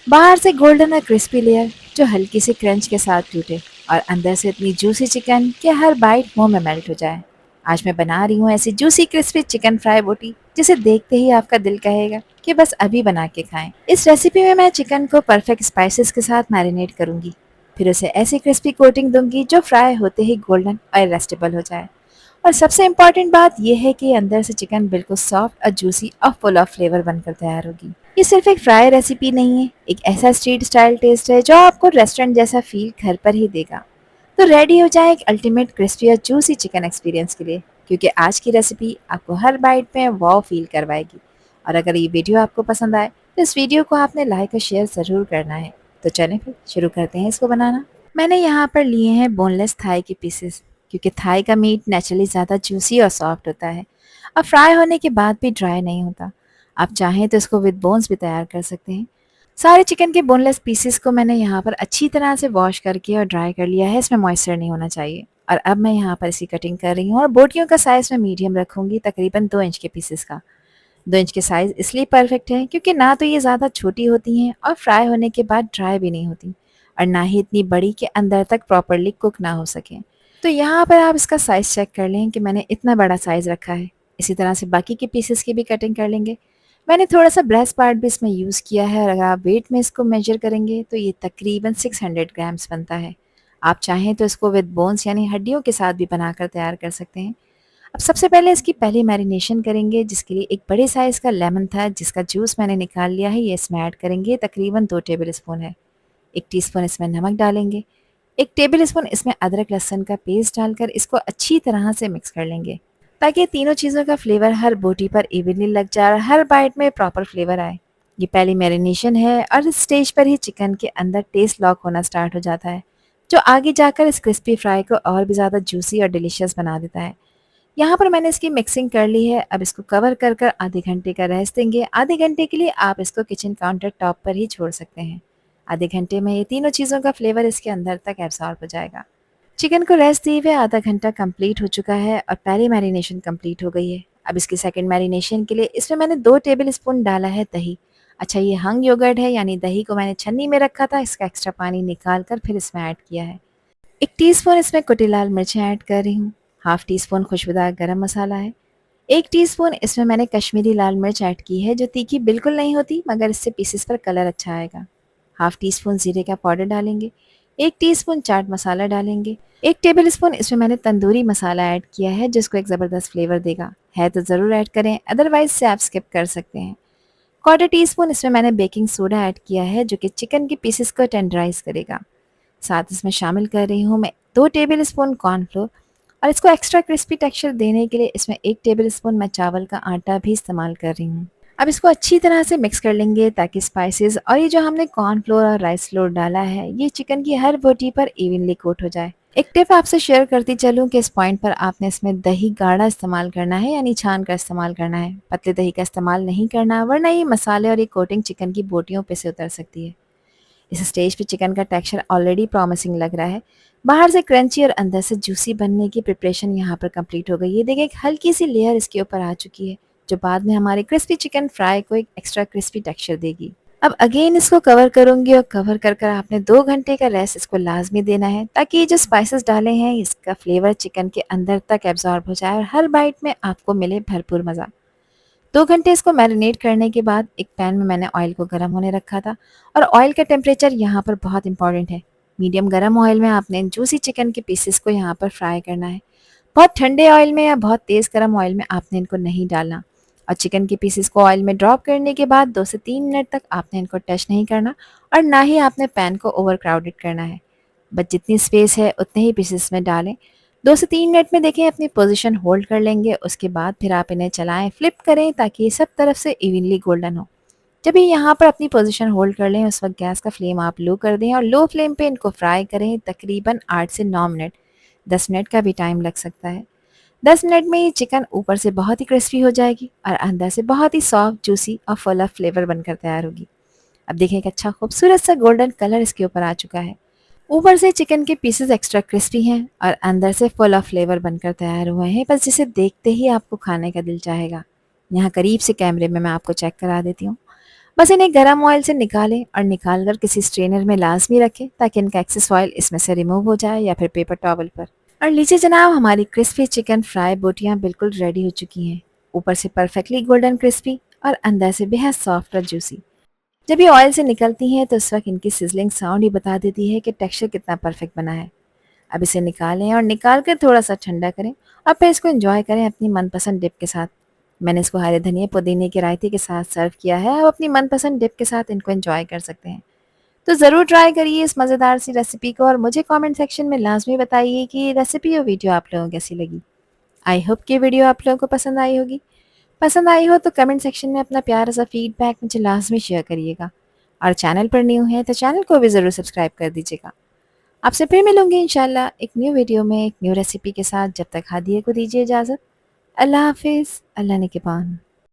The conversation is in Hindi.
बाहर से गोल्डन और क्रिस्पी लेयर जो हल्की सी क्रंच के साथ टूटे और अंदर से इतनी जूसी चिकन कि हर बाइट मुंह में मेल्ट हो जाए। आज मैं बना रही हूँ ऐसी जूसी क्रिस्पी चिकन फ्राई बोटी जिसे देखते ही आपका दिल कहेगा कि बस अभी बना के खाएं। इस रेसिपी में मैं चिकन को परफेक्ट स्पाइसेस के साथ मैरिनेट करूंगी, फिर उसे ऐसी क्रिस्पी कोटिंग दूंगी जो फ्राई होते ही गोल्डन और रेस्टेबल हो जाए। और सबसे इम्पॉर्टेंट बात यह है कि अंदर से चिकन बिल्कुल सॉफ्ट और जूसी और फुल ऑफ फ्लेवर बनकर तैयार होगी। ये सिर्फ एक फ्राई रेसिपी नहीं है, एक ऐसा स्ट्रीट स्टाइल टेस्ट है जो आपको रेस्टोरेंट जैसा फील घर पर ही देगा। तो रेडी हो जाए एक अल्टीमेट क्रिस्पी और जूसी चिकन एक्सपीरियंस के लिए, क्योंकि आज की रेसिपी आपको हर बाइट में वाव फील करवाएगी। और अगर ये वीडियो आपको पसंद आए तो इस वीडियो को आपने लाइक और शेयर ज़रूर करना है। तो चलें फिर शुरू करते हैं इसको बनाना। मैंने यहाँ पर लिए हैं बोनलेस थाई के पीसेस, क्योंकि थाई का मीट नेचुरली ज़्यादा जूसी और सॉफ्ट होता है और फ्राई होने के बाद भी ड्राई नहीं होता। आप चाहें तो इसको विद बोन्स भी तैयार कर सकते हैं। सारे चिकन के बोनलेस पीसेस को मैंने यहाँ पर अच्छी तरह से वॉश करके और ड्राई कर लिया है, इसमें मॉइस्चर नहीं होना चाहिए। और अब मैं यहाँ पर इसकी कटिंग कर रही हूँ और बोटियों का साइज़ मैं मीडियम रखूँगी, तकरीबन 2 इंच के पीसेस का। 2 इंच के साइज़ इसलिए परफेक्ट है क्योंकि ना तो ये ज़्यादा छोटी होती हैं और फ्राई होने के बाद ड्राई भी नहीं होती, और ना ही इतनी बड़ी कि अंदर तक प्रॉपरली कुक ना हो सके। तो यहाँ पर आप इसका साइज़ चेक कर लें कि मैंने इतना बड़ा साइज़ रखा है। इसी तरह से बाकी के पीसेस की भी कटिंग कर लेंगे। मैंने थोड़ा-सा ब्रेस्ट पार्ट भी इसमें यूज़ किया है और अगर आप वेट में इसको मेजर करेंगे तो ये तकरीबन 600 ग्राम्स बनता है। आप चाहें तो इसको विद बोन्स यानी हड्डियों के साथ भी बनाकर तैयार कर सकते हैं। अब सबसे पहले इसकी पहली मैरिनेशन करेंगे, जिसके लिए एक बड़े साइज़ का लेमन था जिसका जूस मैंने निकाल लिया है, ये इसमें ऐड करेंगे, तकरीबन 2 टेबल स्पून है। 1 टीस्पून इसमें नमक डालेंगे। 1 टेबल स्पून इसमें अदरक लहसुन का पेस्ट डालकर इसको अच्छी तरह से मिक्स कर लेंगे, ताकि तीनों चीज़ों का फ्लेवर हर बोटी पर इवनली लग जाए और हर बाइट में प्रॉपर फ्लेवर आए। ये पहली मैरिनेशन है और इस स्टेज पर ही चिकन के अंदर टेस्ट लॉक होना स्टार्ट हो जाता है, जो आगे जाकर इस क्रिस्पी फ्राई को और भी ज़्यादा जूसी और डिलीशियस बना देता है। यहाँ पर मैंने इसकी मिक्सिंग कर ली है। अब इसको कवर कर कर आधे घंटे का रेस्ट देंगे। आधे घंटे के लिए आप इसको किचन काउंटर टॉप पर ही छोड़ सकते हैं। आधे घंटे में ये तीनों चीज़ों का फ्लेवर इसके अंदर तक एब्सॉर्ब हो जाएगा। चिकन को रेस्ट दिए हुए आधा घंटा कंप्लीट हो चुका है और पहली मैरिनेशन कंप्लीट हो गई है। अब इसकी सेकंड मैरिनेशन के लिए इसमें मैंने 2 टेबल स्पून डाला है दही। अच्छा, ये हंग योगर्ट है, यानी दही को मैंने छन्नी में रखा था, इसका एक्स्ट्रा पानी निकाल कर फिर इसमें ऐड किया है। 1 टीस्पून इसमें कुटी लाल मिर्चें ऐड कर रही हूँ। हाफ टी स्पून खुशबूदार गरम मसाला है। 1 टीस्पून इसमें मैंने कश्मीरी लाल मिर्च ऐड की है, जो तीखी बिल्कुल नहीं होती मगर इससे पीसेस पर कलर अच्छा आएगा। हाफ टी स्पून जीरे का पाउडर डालेंगे। 1 टीस्पून चाट मसाला डालेंगे। 1 टेबल स्पून इसमें मैंने तंदूरी मसाला ऐड किया है, जिसको एक ज़बरदस्त फ्लेवर देगा। है तो ज़रूर ऐड करें, अदरवाइज से आप स्किप कर सकते हैं। क्वार्टर टी स्पून इसमें मैंने बेकिंग सोडा ऐड किया है, जो कि चिकन के पीसेस को टेंडराइज करेगा। साथ इसमें शामिल कर रही हूँ मैं 2 टेबल स्पून कॉर्नफ्लोर, और इसको एक्स्ट्रा क्रिस्पी टेक्सचर देने के लिए इसमें 1 टेबल स्पून मैं चावल का आटा भी इस्तेमाल कर रही हूँ। अब इसको अच्छी तरह से मिक्स कर लेंगे, ताकि स्पाइसेस और ये जो हमने कॉर्नफ्लोर और राइस फ्लोर डाला है, ये चिकन की हर बोटी पर इवनली कोट हो जाए। एक टिप आपसे शेयर करती चलूँ कि इस पॉइंट पर आपने इसमें दही गाढ़ा इस्तेमाल करना है, यानी छान का इस्तेमाल करना है। पतले दही का इस्तेमाल नहीं करना, वरना ये मसाले और ये कोटिंग चिकन की बोटियों पे से उतर सकती है। इस स्टेज पे चिकन का टेक्सचर ऑलरेडी प्रॉमिसिंग लग रहा है। बाहर से क्रंची और अंदर से जूसी बनने की प्रिपरेशन यहाँ पर कंप्लीट हो गई है। देखिए, एक हल्की सी लेयर इसके ऊपर आ चुकी है, जो बाद में हमारे क्रिस्पी चिकन फ्राई को एक एक्स्ट्रा क्रिस्पी टेक्सचर देगी। अब अगेन इसको कवर करूंगी और कवर कर कर आपने 2 घंटे का रेस्ट इसको लाजमी देना है, ताकि ये जो स्पाइसेस डाले हैं इसका फ्लेवर चिकन के अंदर तक एब्जॉर्ब हो जाए और हर बाइट में आपको मिले भरपूर मज़ा। 2 घंटे इसको मैरिनेट करने के बाद एक पैन में मैंने ऑयल को गर्म होने रखा था, और ऑयल का टेम्परेचर यहाँ पर बहुत इंपॉर्टेंट है। मीडियम गर्म ऑयल में आपने जूसी चिकन के पीसेस को यहाँ पर फ्राई करना है। बहुत ठंडे ऑयल में या बहुत तेज़ गर्म ऑयल में आपने इनको नहीं डालना। और चिकन के पीसेस को ऑयल में ड्रॉप करने के बाद 2 से 3 मिनट तक आपने इनको टच नहीं करना, और ना ही आपने पैन को ओवर क्राउडेड करना है। बस जितनी स्पेस है उतने ही पीसेस में डालें। 2 से 3 मिनट में देखें अपनी पोजीशन होल्ड कर लेंगे, उसके बाद फिर आप इन्हें चलाएं, फ्लिप करें, ताकि ये सब तरफ से इवनली गोल्डन हो। जब ये यहाँ पर अपनी पोजीशन होल्ड कर लें, उस वक्त गैस का फ्लेम आप लो कर दें और लो फ्लेम पे इनको फ्राई करें, तकरीबन 8 से 9 मिनट। 10 मिनट का भी टाइम लग सकता है। 10 मिनट में ये चिकन ऊपर से बहुत ही क्रिस्पी हो जाएगी और अंदर से बहुत ही सॉफ्ट, जूसी और फुल ऑफ फ्लेवर बनकर तैयार होगी। अब देखें, एक अच्छा खूबसूरत सा गोल्डन कलर इसके ऊपर आ चुका है। ऊपर से चिकन के पीसेस एक्स्ट्रा क्रिस्पी हैं और अंदर से फुल ऑफ फ्लेवर बनकर तैयार हुए हैं, बस जिसे देखते ही आपको खाने का दिल चाहेगा। यहाँ करीब से कैमरे में मैं आपको चेक करा देती हूँ। बस इन्हें गर्म ऑयल से निकालें और निकाल कर किसी स्ट्रेनर में लाजमी रखें ताकि इनका एक्सेस ऑयल इसमें से रिमूव हो जाए या फिर पेपर टॉवल पर। और लीजिए जनाब, हमारी क्रिस्पी चिकन फ्राई बोटियाँ बिल्कुल रेडी हो चुकी हैं। ऊपर से परफेक्टली गोल्डन क्रिस्पी और अंदर से बेहद सॉफ्ट और जूसी। जब ये ऑयल से निकलती हैं तो उस वक्त इनकी सिजलिंग साउंड ही बता देती है कि टेक्सचर कितना परफेक्ट बना है। अब इसे निकालें और निकाल कर थोड़ा सा ठंडा करें और फिर इसको एंजॉय करें अपनी मनपसंद डिप के साथ। मैंने इसको हरे धनिया पुदीने के रायते के साथ सर्व किया है। आप अपनी मनपसंद डिप के साथ इनको एंजॉय कर सकते हैं। तो ज़रूर ट्राई करिए इस मज़ेदार सी रेसिपी को और मुझे कमेंट सेक्शन में लाजमी बताइए कि ये रेसिपी और वीडियो आप लोगों को कैसी लगी। आई होप कि वीडियो आप लोगों को पसंद आई होगी। पसंद आई हो तो कमेंट सेक्शन में अपना प्यारा सा फीडबैक मुझे लाजमी शेयर करिएगा। और चैनल पर न्यू है तो चैनल को भी ज़रूर सब्सक्राइब कर दीजिएगा। आपसे फिर मिलूंगी इंशाल्लाह एक न्यू वीडियो में एक न्यू रेसिपी के साथ। जब तक हादिया को दीजिए इजाज़त। अल्लाह हाफिज़। अल्लाह ने के पान।